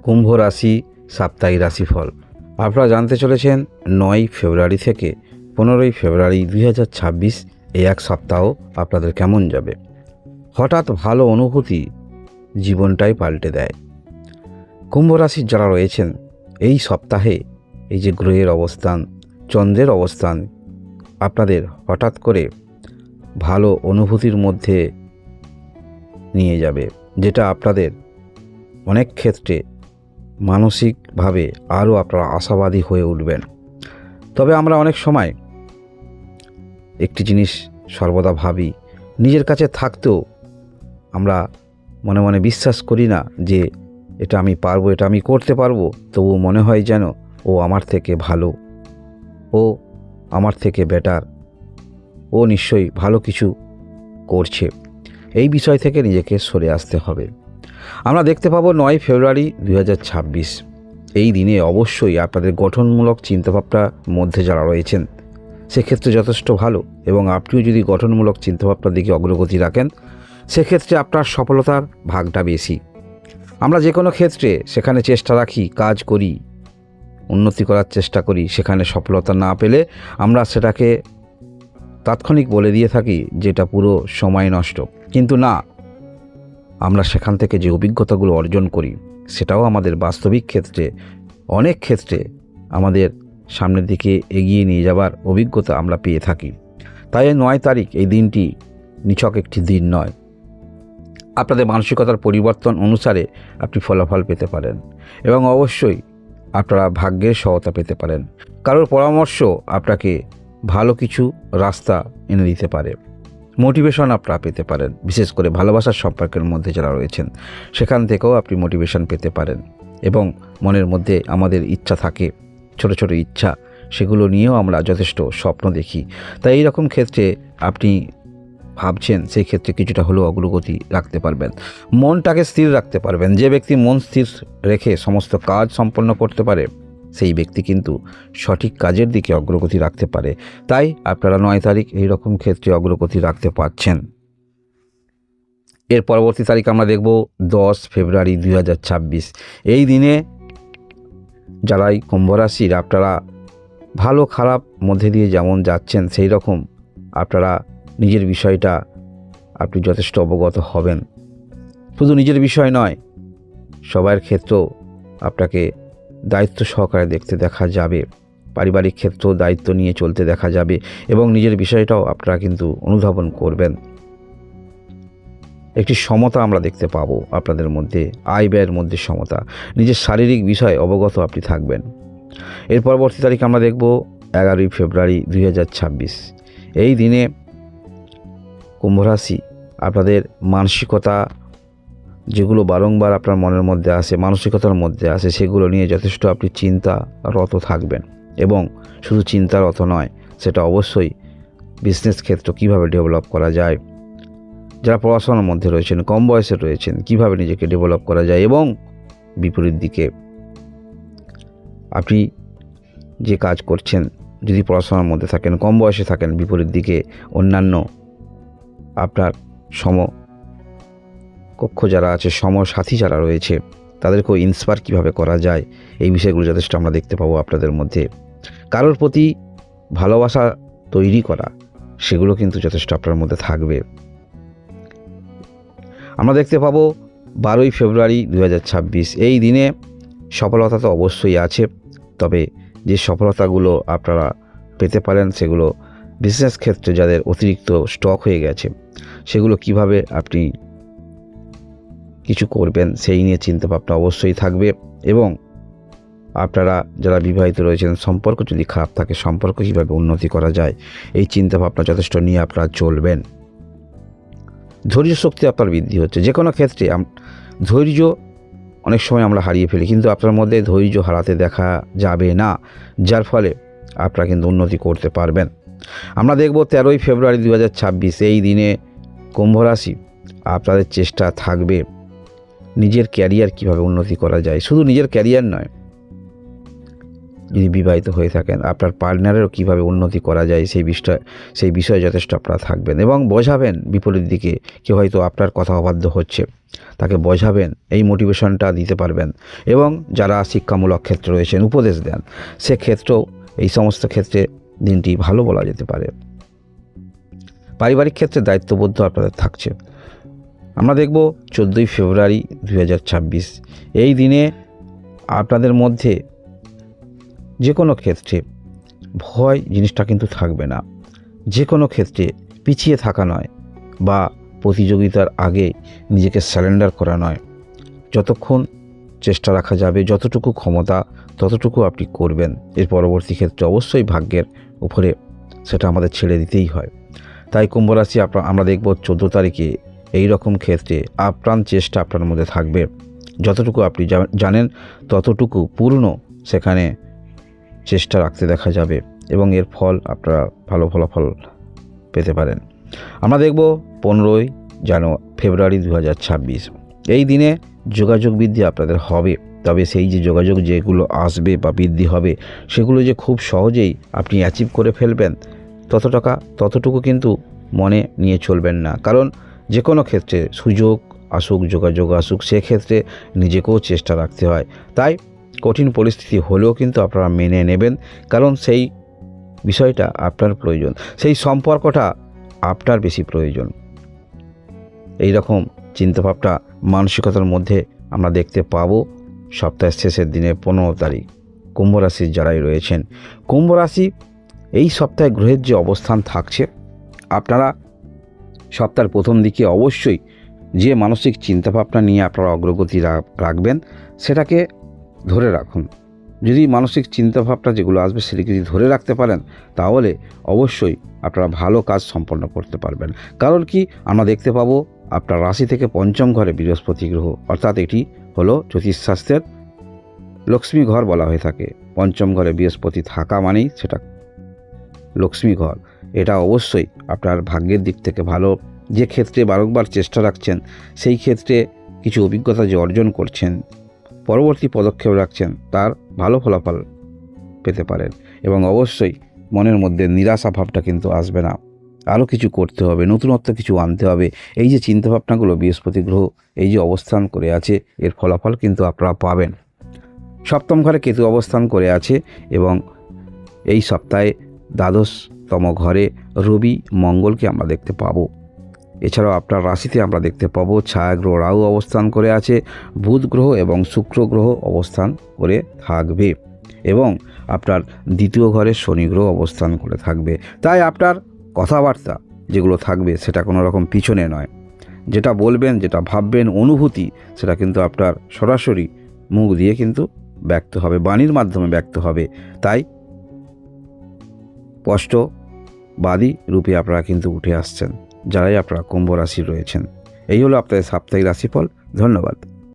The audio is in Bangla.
কুম্ভ রাশি সাপ্তাহিক রাশিফল আপনারা জানতে চলেছেন 9 ফেব্রুয়ারি থেকে 15 ফেব্রুয়ারি 2026 এই এক সপ্তাহ আপনাদের কেমন যাবে। হঠাৎ ভালো অনুভূতি জীবনটাই পাল্টে দেয়। কুম্ভ রাশির যারা রয়েছেন এই সপ্তাহে এই যে গ্রহের অবস্থান, চন্দ্রের অবস্থান আপনাদের হঠাৎ করে ভালো অনুভূতির মধ্যে নিয়ে যাবে, যেটা আপনাদের অনেক ক্ষেত্রে মানসিকভাবে আরও আপনারা আশাবাদী হয়ে উঠবেন। তবে আমরা অনেক সময় একটি জিনিস সর্বদা ভাবি, নিজের কাছে থাকতেও আমরা মনে মনে বিশ্বাস করি না যে এটা আমি পারবো, এটা আমি করতে পারবো। তবু মনে হয় যেন ও আমার থেকে ভালো, ও আমার থেকে বেটার, ও নিশ্চয়ই ভালো কিছু করছে। এই বিষয় থেকে নিজেকে সরে আসতে হবে। আমরা দেখতে পাবো 9 ফেব্রুয়ারি 2026 এই দিনে অবশ্যই আপনাদের গঠনমূলক চিন্তাভাবনার মধ্যে যারা রয়েছেন সেক্ষেত্রে যথেষ্ট ভালো, এবং আপনিও যদি গঠনমূলক চিন্তাভাবনার দিকে অগ্রগতি রাখেন সেক্ষেত্রে আপনার সফলতার ভাগটা বেশি। আমরা যে কোনো ক্ষেত্রে সেখানে চেষ্টা রাখি, কাজ করি, উন্নতি করার চেষ্টা করি, সেখানে সফলতা না পেলে আমরা সেটাকে তাৎক্ষণিক বলে দিয়ে থাকি যেটা পুরো সময় নষ্ট। কিন্তু না, আমরা সেখান থেকে যে অভিজ্ঞতাগুলো অর্জন করি সেটাও আমাদের বাস্তবিক ক্ষেত্রে অনেক ক্ষেত্রে আমাদের সামনের দিকে এগিয়ে নিয়ে যাবার অভিজ্ঞতা আমরা পেয়ে থাকি। তাই 9 তারিখ এই দিনটি নিছক একটি দিন নয়, আপনাদের মানসিকতার পরিবর্তন অনুসারে আপনি ফলাফল পেতে পারেন, এবং অবশ্যই আপনারা ভাগ্যের সহায়তা পেতে পারেন। কারোর পরামর্শ আপনাকে ভালো কিছু রাস্তা এনে দিতে পারে, মোটিভেশন আপনারা পেতে পারেন। বিশেষ করে ভালোবাসার সম্পর্কের মধ্যে যারা রয়েছেন সেখান থেকেও আপনি মোটিভেশন পেতে পারেন, এবং মনের মধ্যে আমাদের ইচ্ছা থাকে, ছোট ছোট ইচ্ছা, সেগুলো নিয়েও আমরা যথেষ্ট স্বপ্ন দেখি। তাই এই রকম ক্ষেত্রে আপনি ভাবছেন সেই ক্ষেত্রে কিছুটা হলেও অগ্রগতি রাখতে পারবেন, মনটাকে স্থির রাখতে পারবেন। যে ব্যক্তি মন স্থির রেখে সমস্ত কাজ সম্পন্ন করতে পারে সেই ব্যক্তি কিন্তু সঠিক কাজের দিকে অগ্রগতি রাখতে পারে। তাই আপনারা 9 তারিখ এই রকম ক্ষেত্রে অগ্রগতি রাখতে পারছেন। এর পরবর্তী তারিখ আমরা দেখব 10 ফেব্রুয়ারি 2026 এই দিনে যারাই কুম্ভ রাশির আপনারা ভালো খারাপ মধ্যে দিয়ে যেমন যাচ্ছেন সেই রকম আপনারা নিজের বিষয়টা আপনি যথেষ্ট অবগত হবেন। শুধু নিজের বিষয় নয়, সবার ক্ষেত্রেও আপনাকে দায়িত্ব সহকারে দেখতে দেখা যাবে, পারিবারিক ক্ষেত্রেও দায়িত্ব নিয়ে চলতে দেখা যাবে, এবং নিজের বিষয়টাও আপনারা কিন্তু অনুধাবন করবেন। একটি সমতা আমরা দেখতে পাবো আপনাদের মধ্যে, আয় ব্যয়ের মধ্যে সমতা, নিজের শারীরিক বিষয়ে অবগত আপনি থাকবেন। এর পরবর্তী তারিখ আমরা দেখব 11 ফেব্রুয়ারি 2026 এই দিনে কুম্ভ রাশি আপনাদের মানসিকতা যেগুলো বারংবার আপনার মনের মধ্যে আসে, মানসিকতার মধ্যে আসে, সেগুলো নিয়ে যথেষ্ট আপনি চিন্তারত থাকবেন। এবং শুধু চিন্তারত নয়, সেটা অবশ্যই বিজনেস ক্ষেত্র কীভাবে ডেভেলপ করা যায়, যারা পড়াশোনার মধ্যে রয়েছেন, কম বয়সে রয়েছেন, কিভাবে নিজেকে ডেভেলপ করা যায়। এবং বিপরীত দিকে আপনি যে কাজ করছেন, যদি পড়াশোনার মধ্যে থাকেন, কম বয়সে থাকেন, বিপরীত দিকে অন্যান্য আপনার সমকক্ষ যারা আছে, সমসাথী যারা রয়েছে, তাদেরকেও ইন্সপায়ার কীভাবে করা যায়, এই বিষয়গুলো যথেষ্ট আমরা দেখতে পাবো আপনাদের মধ্যে। কারোর প্রতি ভালোবাসা তৈরি করা, সেগুলো কিন্তু যথেষ্ট আপনার মধ্যে থাকবে। আমরা দেখতে পাবো 12 ফেব্রুয়ারি 2026 এই দিনে সফলতা তো অবশ্যই আছে, তবে যে সফলতাগুলো আপনারা পেতে পারেন সেগুলো বিজনেস ক্ষেত্রে যাদের অতিরিক্ত স্টক হয়ে গেছে সেগুলো কিভাবে আপনি কিছু করবেন সেই নিয়ে চিন্তাভাবনা অবশ্যই থাকবে। এবং আপনারা যারা বিবাহিত রয়েছেন, সম্পর্ক যদি খারাপ থাকে, সম্পর্ক কীভাবে উন্নতি করা যায় এই চিন্তাভাবনা যথেষ্ট নিয়ে আপনারা চলবেন। ধৈর্য শক্তি আপনার বৃদ্ধি হচ্ছে। যে কোনো ক্ষেত্রে ধৈর্য অনেক সময় আমরা হারিয়ে ফেলি, কিন্তু আপনার মধ্যে ধৈর্য হারাতে দেখা যাবে না, যার ফলে আপনারা কিন্তু উন্নতি করতে পারবেন। আমরা দেখব 13 ফেব্রুয়ারি 2026 এই দিনে কুম্ভ রাশি আপনাদের চেষ্টা থাকবে নিজের ক্যারিয়ার কিভাবে উন্নতি করা যায়। শুধু নিজের ক্যারিয়ার নয়, যদি বিবাহিত হয়ে থাকেন আপনার পার্টনারেরও কীভাবে উন্নতি করা যায় সেই বিষয়ে যথেষ্ট আপনারা থাকবেন এবং বোঝাবেন বিপরীত দিকে কেউ হয়তো আপনার কথা অবাধ্য হচ্ছে তাকে বোঝাবেন, এই মোটিভেশনটা দিতে পারবেন। এবং যারা শিক্ষামূলক ক্ষেত্রে রয়েছেন উপদেশ দেন সেক্ষেত্রেও এই সমস্ত ক্ষেত্রে দিনটি ভালো বলা যেতে পারে। পারিবারিক ক্ষেত্রে দায়িত্ববোধ আপনাদের থাকছে। আমরা দেখব 14ই ফেব্রুয়ারি 2026 এই দিনে আপনাদের মধ্যে যে কোনো ক্ষেত্রে ভয় জিনিসটা কিন্তু থাকবে না। যে কোনো ক্ষেত্রে পিছিয়ে থাকা নয় বা প্রতিযোগিতার আগে নিজেকে স্যারেন্ডার করা নয়, যতক্ষণ চেষ্টা রাখা যাবে যতটুকু ক্ষমতা ততটুকু আপনি করবেন। এর পরবর্তী ক্ষেত্রে অবশ্যই ভাগ্যের উপরে সেটা আমাদের ছেড়ে দিতেই হয়। তাই কুম্ভ রাশি আমরা দেখব 14 তারিখে এই রকম ক্ষেত্রে আপ্রাণ চেষ্টা আপনার মধ্যে থাকবে। যতটুকু আপনি জানেন ততটুকু পূর্ণ সেখানে চেষ্টা রাখতে দেখা যাবে এবং এর ফল আপনারা ভালো ফলাফল পেতে পারেন। আমরা দেখব 15ই ফেব্রুয়ারি 2026 এই দিনে যোগাযোগ বৃদ্ধি আপনাদের হবে। তবে সেই যে যোগাযোগ যেগুলো আসবে বা বৃদ্ধি হবে সেগুলো যে খুব সহজেই আপনি অ্যাচিভ করে ফেলবেন ততটুকু কিন্তু মনে নিয়ে চলবেন না। কারণ যে কোনো ক্ষেত্রে সুযোগ আসুক যোগাযোগ আসুক সেক্ষেত্রে নিজেকেও চেষ্টা রাখতে হয়। তাই কঠিন পরিস্থিতি হলেও কিন্তু আপনারা মেনে নেবেন, কারণ সেই বিষয়টা আপনার প্রয়োজন, সেই সম্পর্কটা আপনার বেশি প্রয়োজন। এই রকম চিন্তাভাবনা মানসিকতার মধ্যে আমরা দেখতে পাবো সপ্তাহের শেষের দিনে 15 তারিখ কুম্ভ রাশির যারাই রয়েছেন। কুম্ভ রাশি এই সপ্তাহে গ্রহের যে অবস্থান থাকছে আপনারা সপ্তাহের প্রথম দিকে অবশ্যই যে মানসিক চিন্তাভাবনা নিয়ে আপনারা অগ্রগতি রাখবেন সেটাকে ধরে রাখুন। যদি মানসিক চিন্তাভাবনা যেগুলো আসবে সেটাকে যদি ধরে রাখতে পারেন তাহলে অবশ্যই আপনারা ভালো কাজ সম্পন্ন করতে পারবেন। কারণ কি আমরা দেখতে পাবো আপনার রাশি থেকে পঞ্চম ঘরে বৃহস্পতি গ্রহ, অর্থাৎ এটি হলো জ্যোতিষশাস্ত্রের লক্ষ্মী ঘর বলা হয়ে থাকে। পঞ্চম ঘরে বৃহস্পতি থাকা মানেই সেটা লক্ষ্মী ঘর। এটা অবশ্যই আপনার ভাগ্যের দিক থেকে ভালো। যে ক্ষেত্রে বারংবার চেষ্টা রাখছেন সেই ক্ষেত্রে কিছু অভিজ্ঞতা যে অর্জন করছেন পরবর্তী পদক্ষেপ রাখছেন তার ভালো ফলাফল পেতে পারেন এবং অবশ্যই মনের মধ্যে নিরাশা ভাবটা কিন্তু আসবে না। আরও কিছু করতে হবে, নতুনত্ব কিছু আনতে হবে। এই যে চিন্তাভাবনাগুলো বৃহস্পতি গ্রহ এই যে অবস্থান করে আছে এর ফলাফল কিন্তু আপনারা পাবেন। সপ্তম ঘরে কেতু অবস্থান করে আছে এবং এই সপ্তাহে দ্বাদশতম ঘরে রবি মঙ্গলকে আমরা দেখতে পাবো। এছাড়াও আপনার রাশিতে আমরা দেখতে পাবো ছায়াগ্রহ রাহু অবস্থান করে আছে, বুধ গ্রহ এবং শুক্র গ্রহ অবস্থান করে থাকবে এবং আপনার দ্বিতীয় ঘরে শনি গ্রহ অবস্থান করে থাকবে। তাই আপনার কথাবার্তা যেগুলো থাকবে সেটা কোনো রকম পিছনে নয়, যেটা বলবেন যেটা ভাববেন অনুভূতি সেটা কিন্তু আপনার সরাসরি মুখ দিয়ে কিন্তু ব্যক্ত হবে, বাণীর মাধ্যমে ব্যক্ত হবে। তাই স্পষ্টবাদী রূপে আপনারা কিন্তু উঠে আসছেন যারাই আপনারা কুম্ভ রাশি রয়েছেন। এই হলো আপনাদের সাপ্তাহিক রাশিফল। ধন্যবাদ।